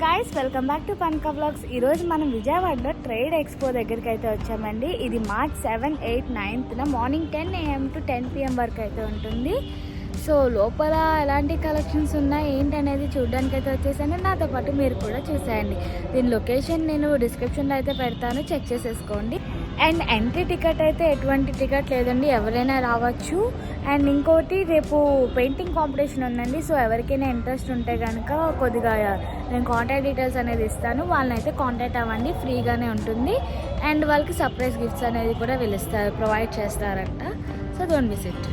Guys, welcome back to Panka vlogs. ఈరోజు మనం విజయవాడలో ట్రేడ్ ఎక్స్పో దగ్గరికి అయితే వచ్చామండి. ఇది మార్చ్ 7, 8, 9న మార్నింగ్ 10 AM to 10 PM వరకు అయితే ఉంటుంది. సో లోపల ఎలాంటి కలెక్షన్స్ ఉన్నాయి ఏంటి అనేది చూడడానికి అయితే వచ్చేసాను. నాతో పాటు మీరు కూడా చూసేయండి. దీని లొకేషన్ నేను డిస్క్రిప్షన్లో అయితే పెడతాను, చెక్ చేసేసుకోండి. అండ్ ఎంట్రీ టికెట్ అయితే ఎటువంటి టికెట్ లేదండి, ఎవరైనా రావచ్చు. అండ్ ఇంకోటి రేపు పెయింటింగ్ కాంపిటీషన్ ఉందండి. సో ఎవరికైనా ఇంట్రెస్ట్ ఉంటే కనుక కొద్దిగా నేను కాంటాక్ట్ డీటెయిల్స్ అనేది ఇస్తాను, వాళ్ళని అయితే కాంటాక్ట్ అవ్వండి, ఫ్రీగానే ఉంటుంది. అండ్ వాళ్ళకి సర్ప్రైజ్ గిఫ్ట్స్ అనేది కూడా వీళ్ళు ప్రొవైడ్ చేస్తారంట. So don't miss it.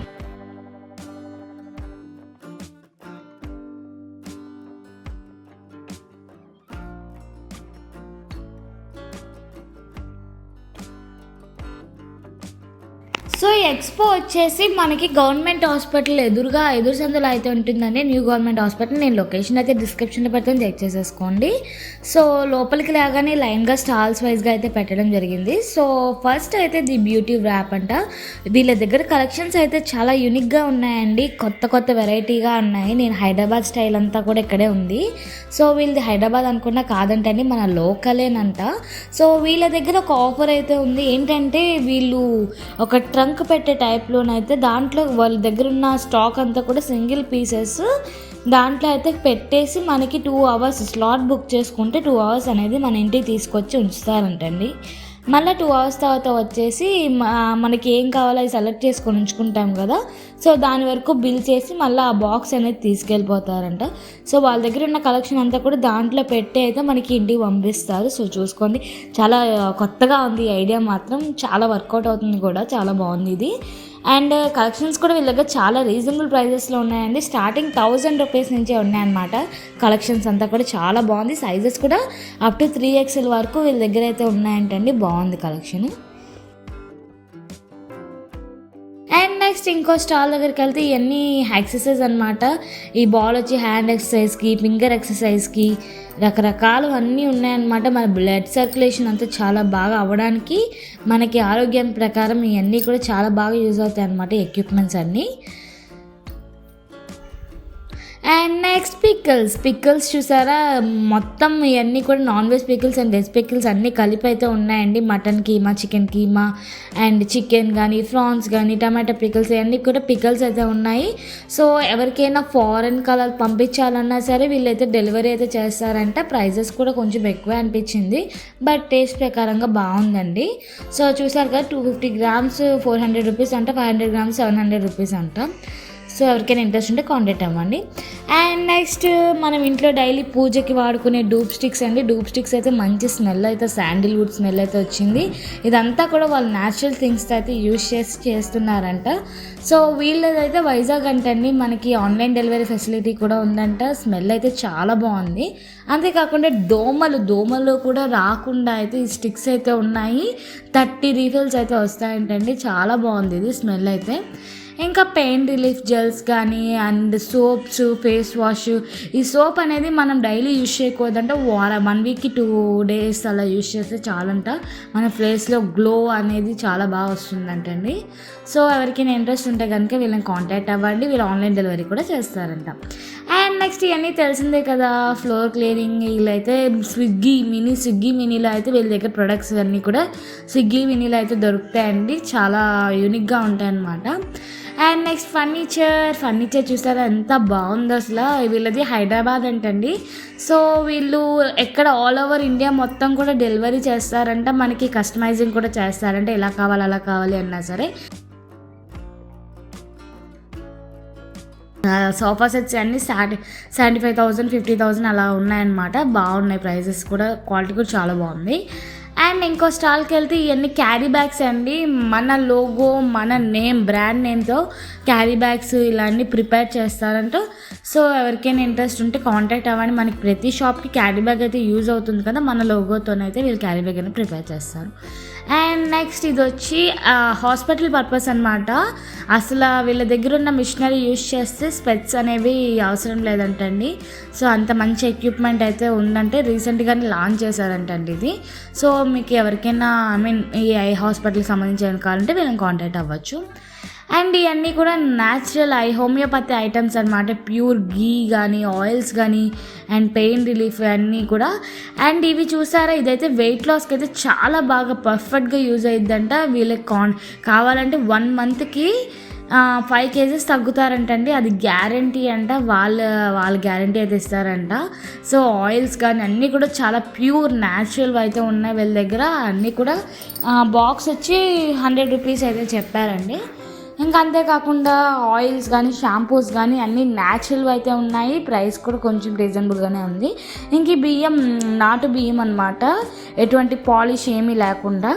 So ఈ ఎక్స్పో వచ్చేసి మనకి గవర్నమెంట్ హాస్పిటల్ ఎదురు సందులో అయితే ఉంటుందండి, న్యూ గవర్నమెంట్ హాస్పిటల్. నేను లొకేషన్ అయితే డిస్క్రిప్షన్లో పెడతాను, చెక్ చేసేసుకోండి. సో లోపలికి రాగానే లైన్గా స్టాల్స్ వైజ్గా అయితే పెట్టడం జరిగింది. సో ఫస్ట్ అయితే ది బ్యూటీ ర్యాప్ అంట. వీళ్ళ దగ్గర కలెక్షన్స్ అయితే చాలా యూనిక్గా ఉన్నాయండి, కొత్త వెరైటీగా ఉన్నాయి. నేను హైదరాబాద్ స్టైల్ అంతా కూడా ఇక్కడే ఉంది. సో వీళ్ళది హైదరాబాద్ అనుకున్నా కాదంటండి, మన లోకలేనంట. సో వీళ్ళ దగ్గర ఒక ఆఫర్ అయితే ఉంది. ఏంటంటే వీళ్ళు ఒక ట్రంక్ పెట్టే టైప్లోనైతే దాంట్లో వాళ్ళ దగ్గర ఉన్న స్టాక్ అంతా కూడా సింగిల్ పీసెస్ దాంట్లో అయితే పెట్టేసి మనకి 2 hours స్లాట్ బుక్ చేసుకుంటే 2 hours అనేది మన ఇంటికి తీసుకొచ్చి ఉంచుతారంటండి. మళ్ళీ 2 hours తర్వాత వచ్చేసి మనకి ఏం కావాలో అవి సెలెక్ట్ చేసుకొని ఉంచుకుంటాం కదా. సో దాని వరకు బిల్ చేసి మళ్ళీ ఆ బాక్స్ అనేది తీసుకెళ్ళిపోతారంట. సో వాళ్ళ దగ్గర ఉన్న కలెక్షన్ అంతా కూడా దాంట్లో పెట్టి అయితే మనకి ఇంటికి పంపిస్తారు. సో చూసుకోండి, చాలా కొత్తగా ఉంది ఈ ఐడియా, మాత్రం చాలా వర్కౌట్ అవుతుంది కూడా, చాలా బాగుంది ఇది. అండ్ కలెక్షన్స్ కూడా వీళ్ళ దగ్గర చాలా రీజనబుల్ ప్రైజెస్లో ఉన్నాయండి. స్టార్టింగ్ 1000 రూపీస్ నుంచే ఉన్నాయన్నమాట. కలెక్షన్స్ అంతా కూడా చాలా బాగుంది. సైజెస్ కూడా అప్ టు 3XL వరకు వీళ్ళ దగ్గర అయితే ఉన్నాయంటండి. బాగుంది కలెక్షన్. అండ్ నెక్స్ట్ ఇంకో స్టాల్ దగ్గరికి వెళ్తే ఇవన్నీ ఎక్సర్సైజ్ అనమాట. ఈ బాల్ వచ్చి హ్యాండ్ ఎక్సర్సైజ్కి, ఫింగర్ ఎక్సర్సైజ్కి రకరకాలు అన్నీ ఉన్నాయన్నమాట. మన బ్లడ్ సర్క్యులేషన్ అంతా చాలా బాగా అవ్వడానికి, మనకి ఆరోగ్యం ప్రకారం ఇవన్నీ కూడా చాలా బాగా యూజ్ అవుతాయి అన్నమాట, ఎక్విప్మెంట్స్ అన్నీ. అండ్ నెక్స్ట్ పిక్కల్స్ చూసారా, మొత్తం ఇవన్నీ కూడా non veg pickles and veg pickles అన్నీ కలిపి అయితే ఉన్నాయండి. Mutton keema, chicken keema and chicken కానీ, ఫ్రాన్స్ కానీ, టమాటా పికిల్స్ ఇవన్నీ కూడా పికిల్స్ అయితే ఉన్నాయి. సో ఎవరికైనా ఫారెన్ కలర్ పంపించాలన్నా సరే వీళ్ళైతే డెలివరీ అయితే చేస్తారంట. ప్రైజెస్ కూడా కొంచెం ఎక్కువ అనిపించింది, బట్ టేస్ట్ ప్రకారంగా బాగుందండి. సో చూసారు కదా, 250 grams 400 రూపీస్ అంట, 500 grams 700 రూపీస్ అంట. సో ఎవరికైనా ఇంట్రెస్ట్ ఉంటే కాంటాక్ట్ అవ్వండి. అండ్ నెక్స్ట్ మనం ఇంట్లో డైలీ పూజకి వాడుకునే డూప్ స్టిక్స్ అండి. డూప్ స్టిక్స్ అయితే మంచి స్మెల్ అయితే, శాండిల్వుడ్ స్మెల్ అయితే వచ్చింది. ఇదంతా కూడా వాళ్ళు న్యాచురల్ థింగ్స్ అయితే యూజ్ చేస్తున్నారంట. సో వీళ్ళదైతే వైజాగ్ అంటండి, మనకి ఆన్లైన్ డెలివరీ ఫెసిలిటీ కూడా ఉందంట. స్మెల్ అయితే చాలా బాగుంది. అంతేకాకుండా దోమలు కూడా రాకుండా అయితే ఈ స్టిక్స్ అయితే ఉన్నాయి. 30 refills అయితే వస్తాయంటండి. చాలా బాగుంది ఇది స్మెల్ అయితే. ఇంకా పెయిన్ రిలీఫ్ జెల్స్ కానీ అండ్ సోప్స్, ఫేస్ వాష్. ఈ సోప్ అనేది మనం డైలీ యూజ్ చేయకూడదంట, 1 weekకి 2 days అలా యూజ్ చేస్తే చాలంట. మన ఫేస్లో గ్లో అనేది చాలా బాగా వస్తుందంటండి. సో ఎవరికైనా ఇంట్రెస్ట్ ఉంటే కనుక వీళ్ళని కాంటాక్ట్ అవ్వండి, వీళ్ళు ఆన్లైన్ డెలివరీ కూడా చేస్తారంట. అండ్ నెక్స్ట్ ఇవన్నీ తెలిసిందే కదా, ఫ్లోర్ క్లీనింగ్. వీళ్ళైతే స్విగ్గీ మినీలో అయితే వీళ్ళ దగ్గర ప్రొడక్ట్స్ అన్నీ కూడా స్విగ్గీ మినీలో అయితే దొరుకుతాయండి, చాలా యూనిక్గా ఉంటాయన్నమాట. అండ్ నెక్స్ట్ ఫర్నిచర్ చూసారా ఎంత బాగుందో అసలు. వీళ్ళది హైదరాబాద్ అంటండి. సో వీళ్ళు ఎక్కడ ఆల్ ఓవర్ ఇండియా మొత్తం కూడా డెలివరీ చేస్తారంట, మనకి కస్టమైజింగ్ కూడా చేస్తారంట, ఎలా కావాలి అలా కావాలి అన్నా సరే. సోఫా సెట్స్ అన్నీ 75,000 50,000 అలా ఉన్నాయన్నమాట. బాగున్నాయి ప్రైజెస్ కూడా, క్వాలిటీ కూడా చాలా బాగుంది. అండ్ ఇంకో స్టాల్కి వెళ్తే ఇవన్నీ క్యారీ బ్యాగ్స్ అండి. మన లోగో, మన బ్రాండ్ నేమ్తో క్యారీ బ్యాగ్స్ ఇలా అన్నీ ప్రిపేర్ చేస్తారంట. సో ఎవరికైనా ఇంట్రెస్ట్ ఉంటే కాంటాక్ట్ అవ్వండి. మనకి ప్రతి షాప్కి క్యారీ బ్యాగ్ అయితే యూజ్ అవుతుంది కదా, మన లోగోతోనైతే వీళ్ళు క్యారీ బ్యాగ్ అనేది ప్రిపేర్ చేస్తారు. అండ్ నెక్స్ట్ ఇది వచ్చి హాస్పిటల్ పర్పస్ అనమాట. అసలు వీళ్ళ దగ్గర ఉన్న మిషనరీ యూజ్ చేస్తే స్పెట్స్ అనేవి అవసరం లేదంటండి. సో అంత మంచి ఎక్విప్మెంట్ అయితే ఉందంటే, రీసెంట్గానే లాంచ్ చేశారంటండి ఇది. సో మీకు ఎవరికైనా ఈ ఐ హాస్పిటల్కి సంబంధించి కావాలంటే వీళ్ళని కాంటాక్ట్ అవ్వచ్చు. అండ్ ఇవన్నీ కూడా న్యాచురల్ హోమియోపతి ఐటమ్స్ అనమాట. ప్యూర్ గీ కానీ ఆయిల్స్ కానీ అండ్ పెయిన్ రిలీఫ్ అన్నీ కూడా. అండ్ ఇవి చూసారా, ఇదైతే వెయిట్ లాస్కి అయితే చాలా బాగా పర్ఫెక్ట్గా యూజ్ అయ్యిద్దంట. వీళ్ళకి కావాలంటే 1 మంత్కి 5 kgs తగ్గుతారంటండి. అది గ్యారంటీ అంట, వాళ్ళ గ్యారంటీ అయితే ఇస్తారంట. సో ఆయిల్స్ కానీ అన్నీ కూడా చాలా ప్యూర్ న్యాచురల్ అయితే ఉన్నాయి వీళ్ళ దగ్గర. అన్నీ కూడా బాక్స్ వచ్చి 100 రూపీస్ అయితే చెప్పారండి. ఇంకా అంతేకాకుండా ఆయిల్స్ కానీ షాంపూస్ కానీ అన్నీ న్యాచురల్ అయితే ఉన్నాయి. ప్రైస్ కూడా కొంచెం రీజనబుల్గానే ఉంది. ఇంక ఈ బియ్యం నాటు బియ్యం అనమాట, ఎటువంటి పాలిష్ ఏమీ లేకుండా.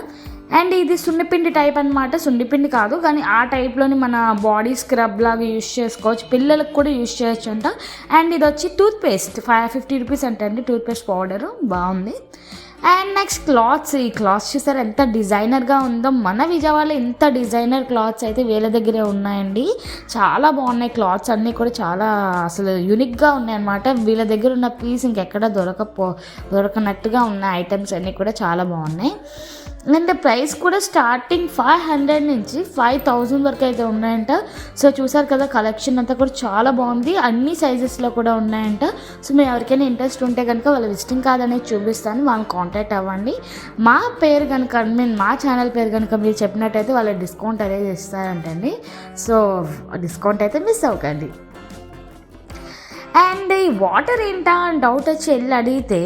అండ్ ఇది సున్నిపిండి టైప్ అనమాట. సున్నిపిండి కాదు కానీ ఆ టైప్లోని మన బాడీ స్క్రబ్ లాగా యూస్ చేసుకోవచ్చు, పిల్లలకు కూడా యూస్ చేయొచ్చు అంట. అండ్ ఇది వచ్చి టూత్పేస్ట్ 50 రూపీస్ అంటండి, టూత్పేస్ట్ పౌడరు బాగుంది. And next clothes. ఈ క్లాత్స్ చూసారు ఎంత డిజైనర్గా ఉందో. మన విజయవాడలో ఇంత డిజైనర్ క్లాత్స్ అయితే వీళ్ళ దగ్గరే ఉన్నాయండి. చాలా బాగున్నాయి క్లాత్స్ అన్నీ కూడా, చాలా అసలు యూనిక్గా ఉన్నాయి అన్నమాట. వీళ్ళ దగ్గర ఉన్న పీస్ ఇంకెక్కడ దొరకనట్టుగా ఉన్న ఐటమ్స్ అన్నీ కూడా చాలా బాగున్నాయి. అండ్ ప్రైస్ కూడా స్టార్టింగ్ 500 నుంచి 5000 వరకు అయితే ఉన్నాయంట. సో చూసారు కదా, కలెక్షన్ అంతా కూడా చాలా బాగుంది, అన్ని సైజెస్లో కూడా ఉన్నాయంట. సో మీరు ఎవరికైనా ఇంట్రెస్ట్ ఉంటే కనుక వాళ్ళ విజిటింగ్ కార్డ్ అనేది చూపిస్తాను, వాళ్ళని కాంటాక్ట్ అవ్వండి. మా పేరు కనుక మా ఛానల్ పేరు కనుక మీరు చెప్పినట్టయితే వాళ్ళ డిస్కౌంట్ అనేది ఇస్తారంటండి. సో డిస్కౌంట్ అయితే మిస్ అవ్వకండి. అండ్ ఈ వాటర్ ఏంటా అని డౌట్ వచ్చి వెళ్ళి అడిగితే,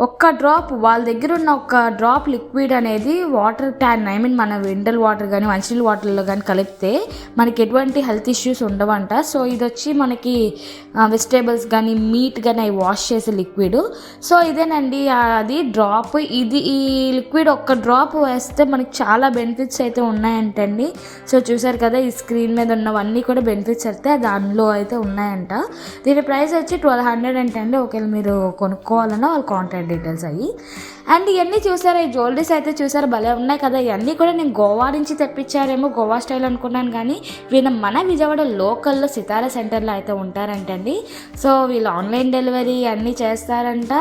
ఒక్క డ్రాప్ వాళ్ళ దగ్గర ఉన్న ఒక్క డ్రాప్ లిక్విడ్ అనేది వాటర్ క్యాన్ మన మినరల్ వాటర్ కానీ మంచినీళ్ళ వాటర్లో కానీ కలిపితే మనకి ఎటువంటి హెల్త్ ఇష్యూస్ ఉండవంట. సో ఇది వచ్చి మనకి వెజిటేబుల్స్ కానీ మీట్ కానీ అవి వాష్ చేసే లిక్విడ్. సో ఇదేనండి అది డ్రాప్. ఈ లిక్విడ్ ఒక్క డ్రాప్ వేస్తే మనకి చాలా బెనిఫిట్స్ అయితే ఉన్నాయంటండి. సో చూసారు కదా, ఈ స్క్రీన్ మీద ఉన్నవన్నీ కూడా బెనిఫిట్స్ అయితే దానిలో అయితే ఉన్నాయంట. దీని ప్రైస్ వచ్చి 1200 అంటండి. ఒకవేళ మీరు కొనుక్కోవాలన్నా వాళ్ళు కాంటాక్ట్ డీటెయిల్స్ అయ్యి. అండ్ ఇవన్నీ చూసారా, ఈ జ్యువెలరీస్ అయితే చూసారా భలే ఉన్నాయి కదా. ఇవన్నీ కూడా నేను గోవా నుంచి తెప్పించారేమో, గోవా స్టైల్ అనుకున్నాను కానీ వీళ్ళు మన విజయవాడ లోకల్లో సితారా సెంటర్లో అయితే ఉంటారంటండి. సో వీళ్ళు ఆన్లైన్ డెలివరీ అన్నీ చేస్తారంట.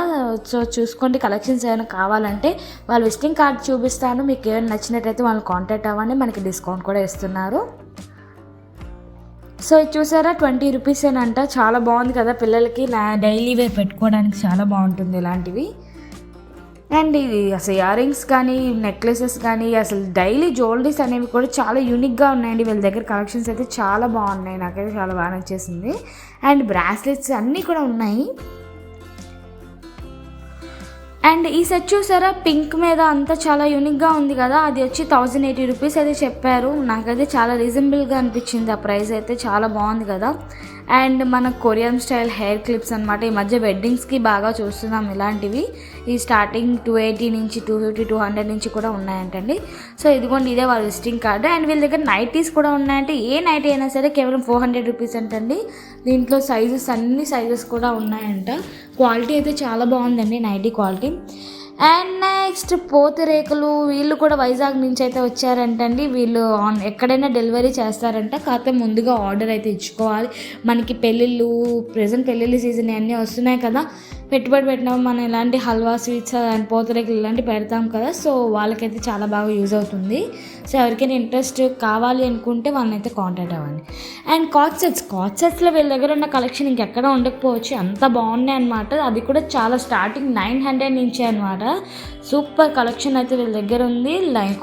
సో చూసుకోండి, కలెక్షన్స్ ఏమైనా కావాలంటే వాళ్ళ విజిటింగ్ కార్డ్ చూపిస్తాను, మీకు ఏమైనా నచ్చినట్టయితే వాళ్ళని కాంటాక్ట్ అవ్వండి, మనకి డిస్కౌంట్ కూడా ఇస్తున్నారు. సో ఇది చూసారా 20 రూపీసేనంట. చాలా బాగుంది కదా, పిల్లలకి డైలీ వేర్ పెట్టుకోవడానికి చాలా బాగుంటుంది ఇలాంటివి. అండ్ ఇది అసలు ఇయర్ రింగ్స్ కానీ నెక్లెసెస్ కానీ అసలు డైలీ జ్యువెలరీస్ అనేవి కూడా చాలా యూనిక్గా ఉన్నాయండి. వీళ్ళ దగ్గర కలెక్షన్స్ అయితే చాలా బాగున్నాయి, నాకైతే చాలా బాగా నచ్చేసింది. అండ్ బ్రాస్లెట్స్ అన్నీ కూడా ఉన్నాయి. అండ్ ఈ సెట్ చూసారా, పింక్ మీద అంతా చాలా యూనిక్గా ఉంది కదా. అది వచ్చి 1080 రూపీస్ అయితే చెప్పారు. నాకైతే చాలా రీజనబుల్గా అనిపించింది, ఆ ప్రైస్ అయితే చాలా బాగుంది కదా. అండ్ మన కొరియన్ స్టైల్ హెయిర్ క్లిప్స్ అనమాట. ఈ మధ్య వెడ్డింగ్స్కి బాగా చూస్తున్నాం ఇలాంటివి. ఈ స్టార్టింగ్ 280 నుంచి 250 200 నుంచి కూడా ఉన్నాయంటండి. సో ఇదిగోండి, ఇదే వాళ్ళ విజిటింగ్ కార్డు. అండ్ వీళ్ళ దగ్గర నైటీస్ కూడా ఉన్నాయంటే, ఏ నైటీ అయినా సరే కేవలం 400 రూపీస్ అంటండి. దీంట్లో సైజెస్ అన్ని సైజెస్ కూడా ఉన్నాయంట. క్వాలిటీ అయితే చాలా బాగుందండి, నైటీ క్వాలిటీ. అండ్ నెక్స్ట్ పూతరేకులు. వీళ్ళు కూడా వైజాగ్ నుంచి అయితే వచ్చారంటండి. వీళ్ళు ఎక్కడైనా డెలివరీ చేస్తారంట, కాకపోతే ముందుగా ఆర్డర్ అయితే ఇచ్చుకోవాలి. మనకి పెళ్ళిళ్ళు ప్రెజెంట్ పెళ్ళిళ్ళు సీజన్ అన్నీ వస్తున్నాయి కదా, పెట్టుబడి పెట్టినప్పుడు మనం ఇలాంటి హల్వా స్వీట్స్ అండ్ పూతరేకులు ఇలాంటివి పెడతాం కదా. సో వాళ్ళకైతే చాలా బాగా యూజ్ అవుతుంది. సో ఎవరికైనా ఇంట్రెస్ట్ కావాలి అనుకుంటే వాళ్ళని అయితే కాంటాక్ట్ అవ్వండి. అండ్ కార్డ్ సెట్స్లో వీళ్ళ దగ్గర ఉన్న కలెక్షన్ ఇంకెక్కడ ఉండకపోవచ్చు, అంత బాగున్నాయి అనమాట. అది కూడా చాలా స్టార్టింగ్ 900 నుంచే అనమాట. సూపర్ కలెక్షన్ అయితే వీళ్ళ దగ్గర ఉంది.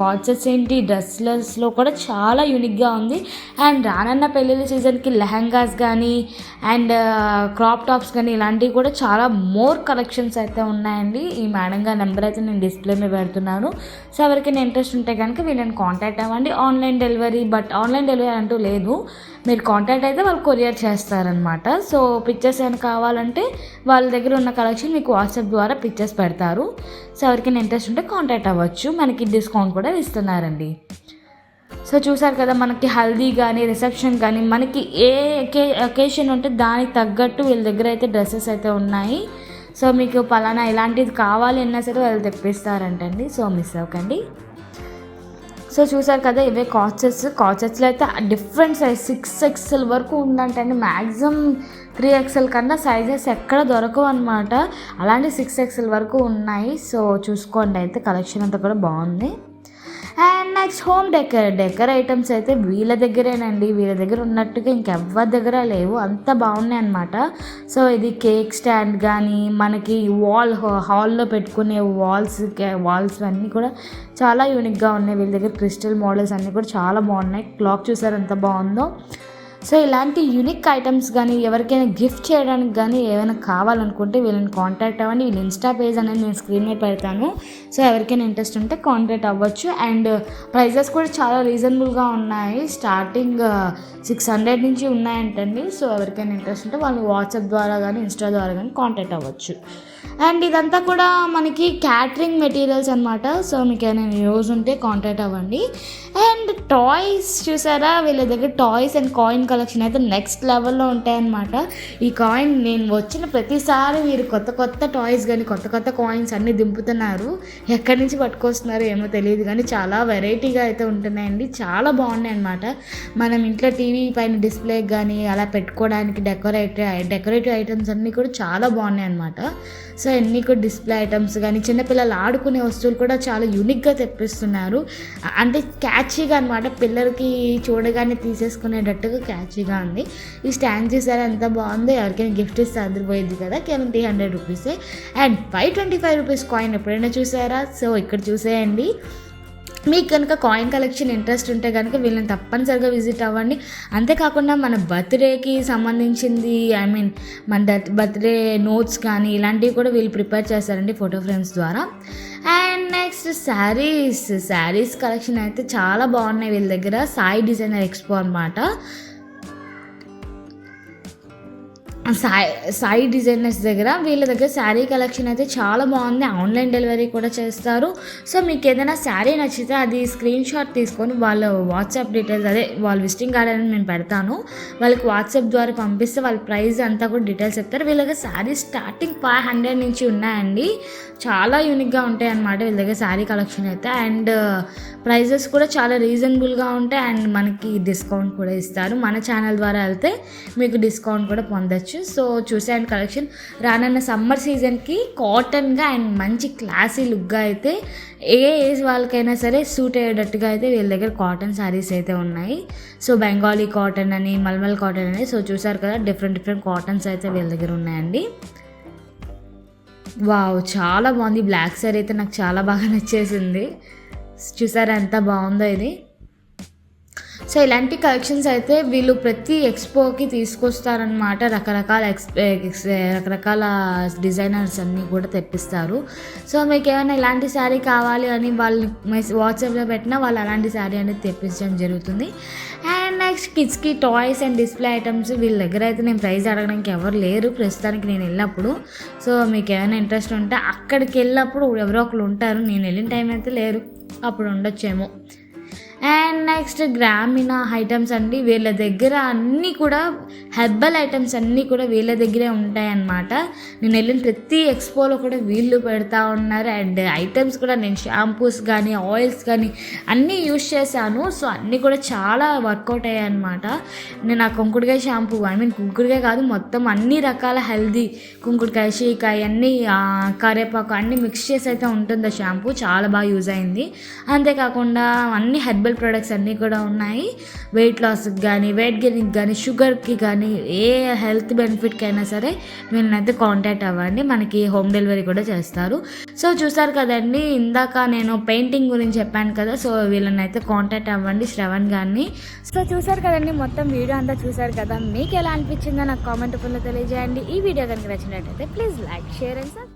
కార్డ్ సెట్స్ ఏంటి, డ్రెస్లెస్లో కూడా చాలా యూనిక్గా ఉంది. అండ్ రానన్న పెళ్ళిళ్ళ సీజన్కి లెహంగాస్ కానీ అండ్ క్రాప్ టాప్స్ కానీ ఇలాంటివి కూడా చాలా మోర్ కలెక్షన్స్ అయితే ఉన్నాయండి. ఈ మేడం గారి నెంబర్ అయితే నేను డిస్ప్లే మీద పెడుతున్నాను. సో ఎవరికైనా ఇంట్రెస్ట్ ఉంటే కనుక వీళ్ళని కాంటాక్ట్ అవ్వండి. ఆన్లైన్ డెలివరీ అంటూ లేదు, మీరు కాంటాక్ట్ అయితే వాళ్ళు కొరియర్ చేస్తారనమాట. సో పిక్చర్స్ ఏమైనా కావాలంటే వాళ్ళ దగ్గర ఉన్న కలెక్షన్ మీకు వాట్సాప్ ద్వారా పిక్చర్స్ పెడతారు. సో ఎవరికైనా ఇంట్రెస్ట్ ఉంటే కాంటాక్ట్ అవ్వచ్చు, మనకి డిస్కౌంట్ కూడా ఇస్తున్నారండి. సో చూసారు కదా, మనకి హల్దీ కానీ రిసెప్షన్ కానీ మనకి ఏ అకేషన్ ఉంటే దానికి తగ్గట్టు వీళ్ళ దగ్గర అయితే డ్రెస్సెస్ అయితే ఉన్నాయి. సో మీకు పలానా ఇలాంటిది కావాలి అన్నా సరే వాళ్ళు తెప్పిస్తారంటండి. సో మిస్ అవ్వకండి. సో చూసారు కదా, ఇవే కార్డ్ సెట్స్లో అయితే డిఫరెంట్ సైజ్ 6XL వరకు ఉందంటండి. మ్యాక్సిమం 3XL కన్నా సైజెస్ ఎక్కడ దొరకవు అనమాట. అలాంటి 6XL వరకు ఉన్నాయి. సో చూసుకోండి, అయితే కలెక్షన్ అంతా కూడా బాగుంది. And next home decor items అయితే వీళ్ళ దగ్గరేనండి. వీళ్ళ దగ్గర ఉన్నట్టుగా ఇంకెవ్వరి దగ్గర లేవు, అంత బాగున్నాయి అనమాట. సో ఇది కేక్ స్టాండ్ కానీ మనకి హాల్లో పెట్టుకునే వాల్స్ అన్నీ కూడా చాలా యూనిక్గా ఉన్నాయి. వీళ్ళ దగ్గర క్రిస్టల్ మోడల్స్ అన్నీ కూడా చాలా బాగున్నాయి. క్లాక్ చూసారు ఎంత బాగుందో. సో ఇలాంటి యూనిక్ ఐటమ్స్ కానీ ఎవరికైనా గిఫ్ట్ చేయడానికి కానీ ఏమైనా కావాలనుకుంటే వీళ్ళని కాంటాక్ట్ అవ్వండి. వీళ్ళ ఇన్స్టా పేజ్ అనేది నేను స్క్రీన్ మీద పెడతాను. సో ఎవరికైనా ఇంట్రెస్ట్ ఉంటే కాంటాక్ట్ అవ్వచ్చు. అండ్ ప్రైజెస్ కూడా చాలా రీజనబుల్గా ఉన్నాయి. స్టార్టింగ్ 600 నుంచి ఉన్నాయంటండి. సో ఎవరికైనా ఇంట్రెస్ట్ ఉంటే వాళ్ళు వాట్సాప్ ద్వారా కానీ ఇన్స్టా ద్వారా కానీ కాంటాక్ట్ అవ్వచ్చు. అండ్ ఇదంతా కూడా మనకి క్యాటరింగ్ మెటీరియల్స్ అనమాట. సో మీకు ఏమైనా యూజ్ ఉంటే కాంటాక్ట్ అవ్వండి. అండ్ టాయ్స్ చూసారా, వీళ్ళ దగ్గర టాయ్స్ అండ్ కాయిన్ కలెక్షన్ అయితే నెక్స్ట్ లెవెల్లో ఉంటాయన్నమాట. ఈ కాయిన్ నేను వచ్చిన ప్రతిసారి వీరు కొత్త టాయ్స్ కానీ కొత్త కాయిన్స్ అన్నీ దింపుతున్నారు. ఎక్కడి నుంచి పట్టుకొస్తున్నారు ఏమో తెలియదు కానీ చాలా వెరైటీగా అయితే ఉంటున్నాయండి. చాలా బాగున్నాయి అన్నమాట. మనం ఇంట్లో టీవీ పైన డిస్ప్లే కానీ అలా పెట్టుకోవడానికి డెకరేటివ్ ఐటమ్స్ అన్నీ కూడా చాలా బాగున్నాయి అన్నమాట. సో అన్నీ కూడా డిస్ప్లే ఐటమ్స్ కానీ చిన్నపిల్లలు ఆడుకునే వస్తువులు కూడా చాలా యూనిక్గా తెప్పిస్తున్నారు. అంటే క్యాచీగా అనమాట, పిల్లలకి చూడగానే తీసేసుకునేటట్టుగా క్యాచీగా ఉంది. ఈ స్టాండ్ చూసారా ఎంత బాగుందో. ఎవరికైనా గిఫ్ట్ ఇస్తే అదిరిపోయింది కదా. కేవలం 300 రూపీసే. అండ్ 525 రూపీస్ కాయిన్ ఎప్పుడైనా చూసారా? సో ఇక్కడ చూసేయండి. మీకు కనుక కాయిన్ కలెక్షన్ ఇంట్రెస్ట్ ఉంటే కనుక వీళ్ళని తప్పనిసరిగా విజిట్ అవ్వండి. అంతేకాకుండా మన బర్త్డేకి సంబంధించింది మన బర్త్డే నోట్స్ కానీ ఇలాంటివి కూడా వీళ్ళు ప్రిపేర్ చేస్తారండి ఫోటో ఫ్రేమ్స్ ద్వారా. అండ్ నెక్స్ట్ శారీస్ కలెక్షన్ అయితే చాలా బాగున్నాయి వీళ్ళ దగ్గర. సాయి డిజైనర్ ఎక్స్పో అనమాట. సాయి డిజైనర్స్ దగ్గర వీళ్ళ దగ్గర శారీ కలెక్షన్ అయితే చాలా బాగుంది. ఆన్లైన్ డెలివరీ కూడా చేస్తారు. సో మీకు ఏదైనా శారీ నచ్చితే అది స్క్రీన్ షాట్ తీసుకొని వాళ్ళ వాట్సాప్ డీటెయిల్స్ వాళ్ళ విజిటింగ్ కార్డ్ అనేది నేను పెడతాను, వాళ్ళకి వాట్సాప్ ద్వారా పంపిస్తే వాళ్ళ ప్రైస్ అంతా కూడా డీటెయిల్స్ చెప్తారు. వీళ్ళ దగ్గర శారీ స్టార్టింగ్ 500 నుంచి ఉన్నాయండి. చాలా యూనిక్గా ఉంటాయి అన్నమాట వీళ్ళ దగ్గర శారీ కలెక్షన్ అయితే. అండ్ ప్రైజెస్ కూడా చాలా రీజనబుల్గా ఉంటాయి. అండ్ మనకి డిస్కౌంట్ కూడా ఇస్తారు. మన ఛానల్ ద్వారా వెళ్తే మీకు డిస్కౌంట్ కూడా పొందొచ్చు. సో చూసాను కలెక్షన్. రానున్న సమ్మర్ సీజన్కి కాటన్గా అండ్ మంచి క్లాసీ లుక్గా అయితే ఏ ఏజ్ వాళ్ళకైనా సరే సూట్ అయ్యేటట్టుగా అయితే వీళ్ళ దగ్గర కాటన్ శారీస్ అయితే ఉన్నాయి. సో బెంగాలీ కాటన్ అని, మల్మల్ కాటన్ అని, సో చూసారు కదా డిఫరెంట్ కాటన్స్ అయితే వీళ్ళ దగ్గర ఉన్నాయండి. వావ్, చాలా బాగుంది. బ్లాక్ శారీ అయితే నాకు చాలా బాగా నచ్చేసింది. చూసారా ఎంత బాగుందో ఇది. సో ఇలాంటి కలెక్షన్స్ అయితే వీళ్ళు ప్రతి ఎక్స్పోకి తీసుకొస్తారనమాట. రకరకాల డిజైనర్స్ అన్నీ కూడా తెప్పిస్తారు. సో మీకు ఏమైనా ఇలాంటి శారీ కావాలి అని వాళ్ళు వాట్సాప్లో పెట్టినా వాళ్ళు అలాంటి శారీ అనేది తెప్పించడం జరుగుతుంది. అండ్ నెక్స్ట్ కిడ్స్కి టాయ్స్ అండ్ డిస్ప్లే ఐటమ్స్ వీళ్ళ దగ్గర అయితే నేను ప్రైస్ అడగడానికి ఎవరు లేరు ప్రస్తుతానికి నేను వెళ్ళినప్పుడు. సో మీకు ఏమైనా ఇంట్రెస్ట్ ఉంటే అక్కడికి వెళ్ళినప్పుడు ఎవరో ఒకరు ఉంటారు. నేను వెళ్ళిన టైం అయితే లేరు, అప్పుడు ఉండొచ్చేమో. అండ్ నెక్స్ట్ గ్రామీణ ఐటమ్స్ అండి. వీళ్ళ దగ్గర అన్నీ కూడా హెర్బల్ ఐటమ్స్ అన్నీ కూడా వీళ్ళ దగ్గరే ఉంటాయన్నమాట. నేను వెళ్ళిన ప్రతి ఎక్స్పోలో కూడా వీళ్ళు పెడతా ఉన్నారు. అండ్ ఐటమ్స్ కూడా నేను షాంపూస్ కానీ ఆయిల్స్ కానీ అన్నీ యూజ్ చేశాను. సో అన్నీ కూడా చాలా వర్కౌట్ అయ్యాయి అనమాట. నేను ఆ కుంకుడుకాయ షాంపూ కుంకుడుకాయ కాదు, మొత్తం అన్ని రకాల హెల్దీ కుంకుడుకాయ, షీకాయ అన్నీ కరేపాకు అన్నీ మిక్స్ చేసి అయితే ఉంటుంది ఆ షాంపూ. చాలా బాగా యూజ్ అయింది. అంతేకాకుండా అన్ని హెర్బల్ ప్రొడక్ట్స్ అన్నీ కూడా ఉన్నాయి. వెయిట్ లాస్కి కానీ, వెయిట్ గెయిన్కి కానీ, షుగర్కి కానీ, ఏ హెల్త్ బెనిఫిట్కి అయినా సరే వీళ్ళనైతే కాంటాక్ట్ అవ్వండి. మనకి హోమ్ డెలివరీ కూడా చేస్తారు. సో చూసారు కదండి, ఇందాక నేను పెయింటింగ్ గురించి చెప్పాను కదా. సో వీళ్ళనైతే కాంటాక్ట్ అవ్వండి, శ్రవణ్ గారిని. సో చూసారు కదండి, మొత్తం వీడియో అంతా చూసారు కదా. మీకు ఎలా అనిపించిందో నాకు కామెంట్ రూపంలో తెలియజేయండి. ఈ వీడియో కనుక నచ్చినట్టయితే please like, share and subscribe.